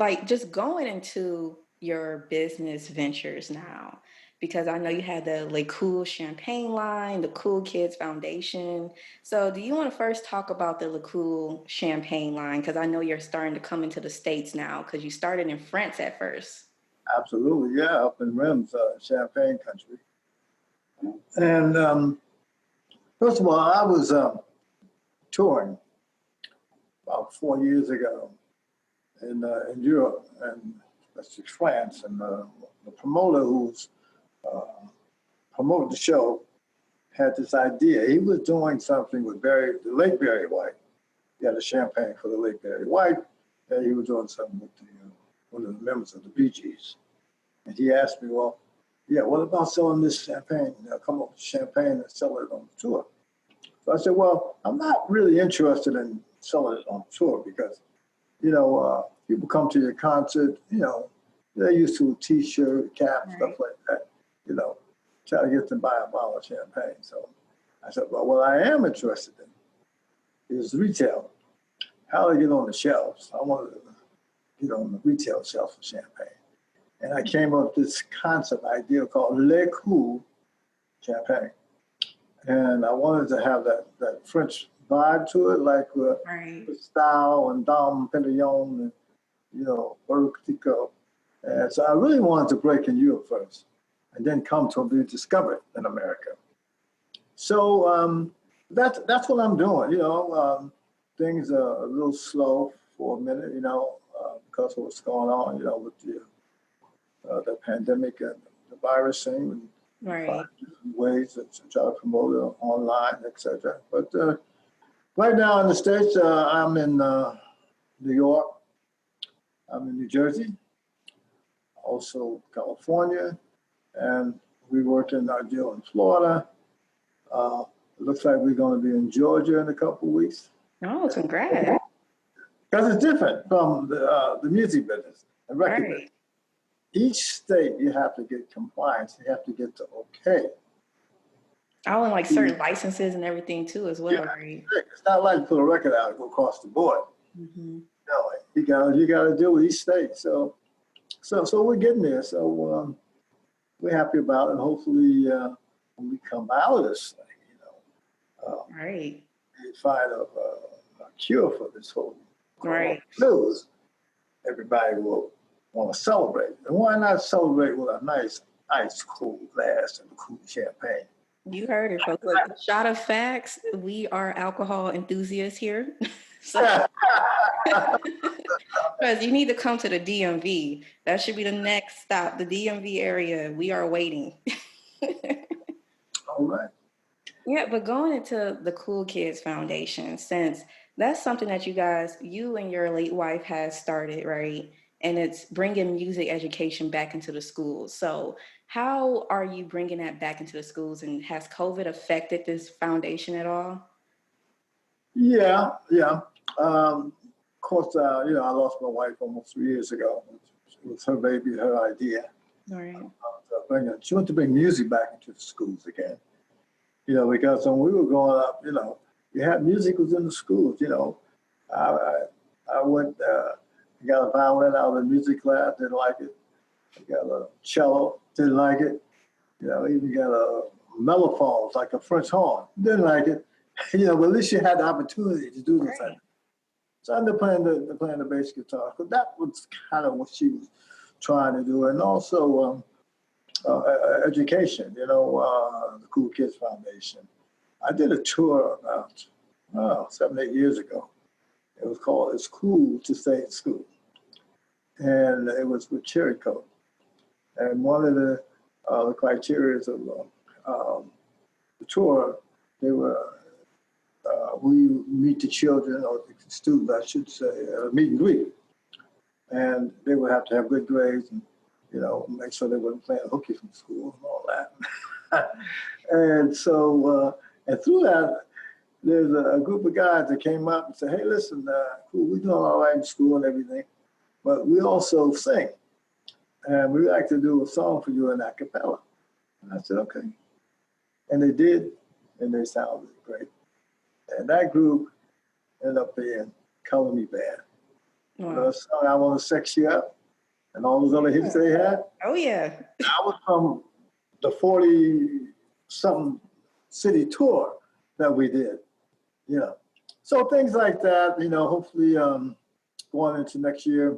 like just going into your business ventures now, because I know you had the like Kool Champagne line, the Kool Kids Foundation. So do you want to first talk about the Kool Champagne line? Because I know you're starting to come into the States now because you started in France at first. Absolutely, yeah, up in Reims, Champagne country. And first of all, I was touring about 4 years ago in Europe, and especially France, and the promoter who's promoted the show had this idea. He was doing something with the late Barry White. He had a champagne for the late Barry White, and he was doing something with one of the members of the Bee Gees. And he asked me, well, yeah, what about selling this champagne? Come up with champagne and sell it on the tour. So I said, well, I'm not really interested in selling it on tour because, people come to your concert, they're used to a T-shirt, cap, stuff like that, try to get them to buy a bottle of champagne. So I said, well, what I am interested in is retail. How to get on the shelves. I wanted to get on the retail shelves for champagne. And I came up with this concept idea called Le Kool Champagne. And I wanted to have that French vibe to it, like style and Dom Perignon and, Burtico. And so I really wanted to break in Europe first and then come to be discovered in America. So that's what I'm doing, things are a little slow for a minute, because of what's going on, with the pandemic and the virus thing, and ways to try to promote it online, etc. But right now in the States, I'm in New York, I'm in New Jersey, also California, and we work in our deal in Florida. It looks like we're going to be in Georgia in a couple of weeks. Oh, congrats. Because it's different from the music business and record business. Each state, you have to get compliance. You have to get the okay. Oh, and like certain licenses and everything too as well, right? It's not like you put a record out and go across the board. Mm-hmm. You got to deal with each state. So we're getting there. So we're happy about it. And hopefully, when we come out of this thing, we find a cure for this whole blues. Everybody will want to celebrate. And why not celebrate with a nice, ice cold glass of Kool Champagne? You heard it, folks. Look, Shot of Facts, we are alcohol enthusiasts here. So, because you need to come to the DMV. That should be the next stop, the DMV area. We are waiting. All right. Yeah, but going into the Kool Kids Foundation, since that's something that you and your late wife has started, right? And it's bringing music education back into the schools. So how are you bringing that back into the schools? And has COVID affected this foundation at all? Yeah. Of course, I lost my wife almost 3 years ago. It was her baby, her idea. All right. She wanted to bring music back into the schools again. Because when we were growing up, you had music was in the schools. I went, got a violin out of the music class, didn't like it. I got a cello, didn't like it. Even got a mellophone, like a French horn, didn't like it. But at least you had the opportunity to do this thing. So I ended up playing the bass guitar, because that was kind of what she was trying to do, and also education. The Kool Kids Foundation. I did a tour about 7, 8 years ago. It was called "It's Cool to Stay in School," and it was with Cherry Coke. And one of the criteria of the tour, they were we meet the children, or the students, I should say, meet and greet, and they would have to have good grades and make sure they wasn't playing hooky from school and all that. And so, and through that, there's a group of guys that came up and said, hey, listen, cool, we're doing all right in school and everything, but we also sing. And we'd like to do a song for you in a cappella. And I said, okay. And they did, and they sounded great. And that group ended up being Color Me Band. Wow. song I Want to Sex You Up and all those other hits they had. Oh yeah. I was from the 40-something city tour that we did. Yeah. So things like that, hopefully going into next year,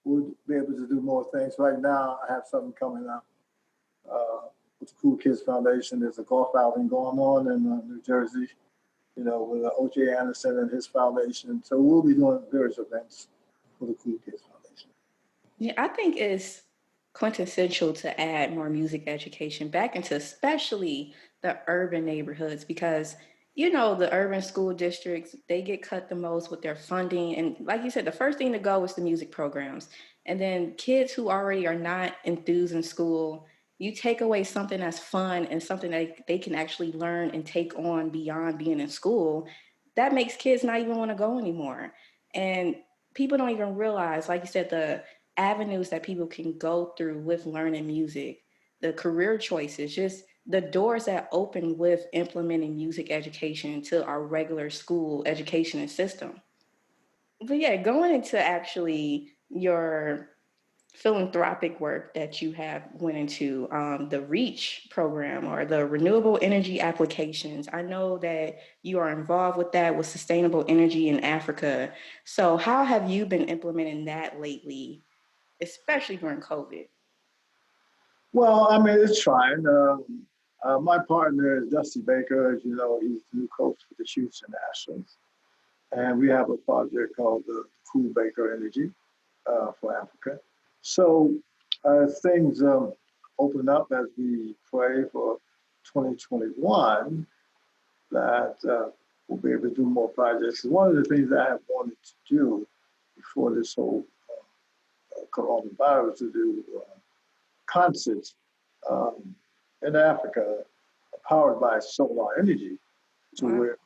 we'll be able to do more things. Right now, I have something coming up with the Kool Kids Foundation. There's a golf outing going on in New Jersey, with O.J. Anderson and his foundation. So we'll be doing various events for the Kool Kids Foundation. Yeah, I think it's quintessential to add more music education back into especially the urban neighborhoods because the urban school districts, they get cut the most with their funding. And like you said, the first thing to go is the music programs. And then kids who already are not enthused in school, you take away something that's fun and something that they can actually learn and take on beyond being in school. That makes kids not even want to go anymore. And people don't even realize, like you said, the avenues that people can go through with learning music, the career choices, just the doors that open with implementing music education into our regular school education system. But yeah, going into actually your philanthropic work that you have went into the REACH program or the Renewable Energy Applications. I know that you are involved with that with sustainable energy in Africa. So how have you been implementing that lately, especially during COVID? Well, I mean, it's trying. My partner is Dusty Baker. As you know, he's the new coach for the Houston Nationals. And we have a project called the Kool Baker Energy for Africa. So as things open up as we pray for 2021, that we'll be able to do more projects. One of the things I have wanted to do before this whole coronavirus to do concerts in Africa powered by solar energy to Wow. where,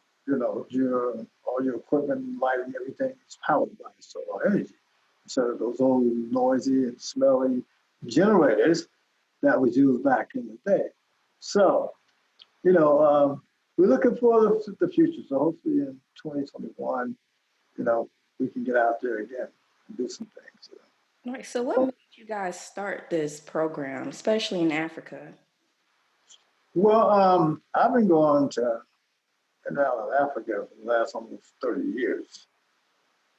all your equipment, lighting, everything is powered by solar energy. Instead of those old noisy and smelly generators that we used back in the day. So, we're looking for the future. So hopefully in 2021, we can get out there again and do some things. All right. So, what made you guys start this program, especially in Africa? Well, I've been going to and out of Africa for the last almost 30 years.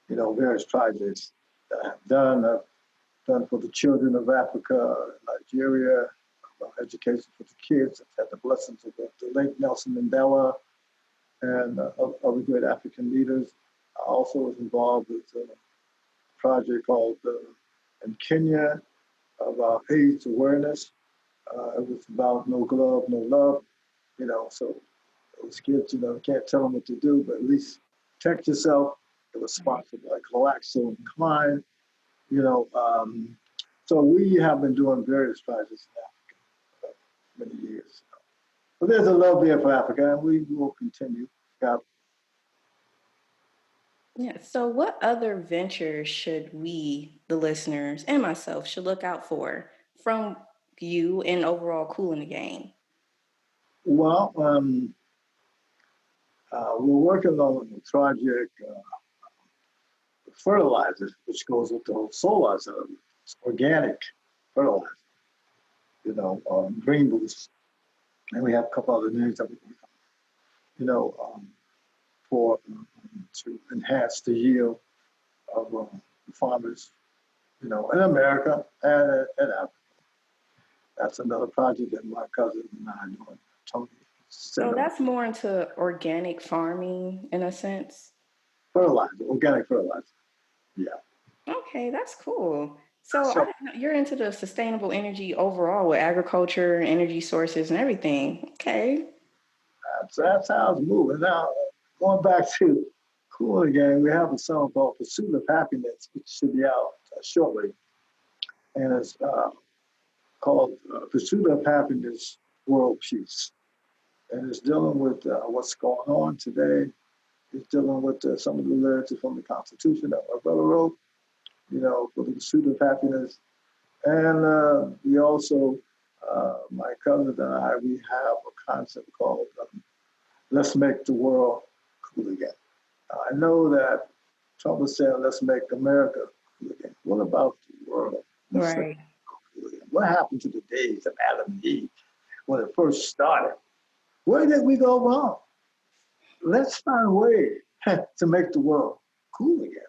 Various projects that I've done for the children of Africa, Nigeria, education for the kids. I've had the blessings of the late Nelson Mandela and other great African leaders. I also was involved with a project called in Kenya about AIDS awareness. It was about no glove, no love. So those kids, can't tell them what to do, but at least protect yourself. It was sponsored by Glaxo and Klein. You know, so we have been doing various projects in Africa for many years. But there's a love there for Africa, and we will continue. Yeah. Yeah. So, what other ventures should we, the listeners, and myself, should look out for from you and overall Kool in the Gang? Well, we're working on a project, fertilizers, which goes with the whole solar. So it's organic fertilizer, green boost. And we have a couple other names that we can, you know, um, for to enhance the yield of farmers, in America and in Africa. That's another project that my cousin and I are doing, Tony. Set So, up that's more into organic farming in a sense. fertilizer, organic fertilizer. Yeah. Okay, that's cool. So, I So didn't know you're into the sustainable energy overall with agriculture, energy sources, and everything. Okay. that's how it's moving. Now, going back to Kool again, we have a song called Pursuit of Happiness, which should be out shortly. And it's called Pursuit of Happiness, World Peace. And it's dealing with what's going on today. It's dealing with some of the lyrics from the Constitution that my brother wrote, for the pursuit of happiness. And we also, my cousins and I, we have a concept called Let's Make the World Cool Again. I know that Trump was saying, let's make America cool again. What about the world? Let's make Right. it cool again. What happened to the days of Adam and Eve when it first started? Where did we go wrong? Let's find a way to make the world cool again.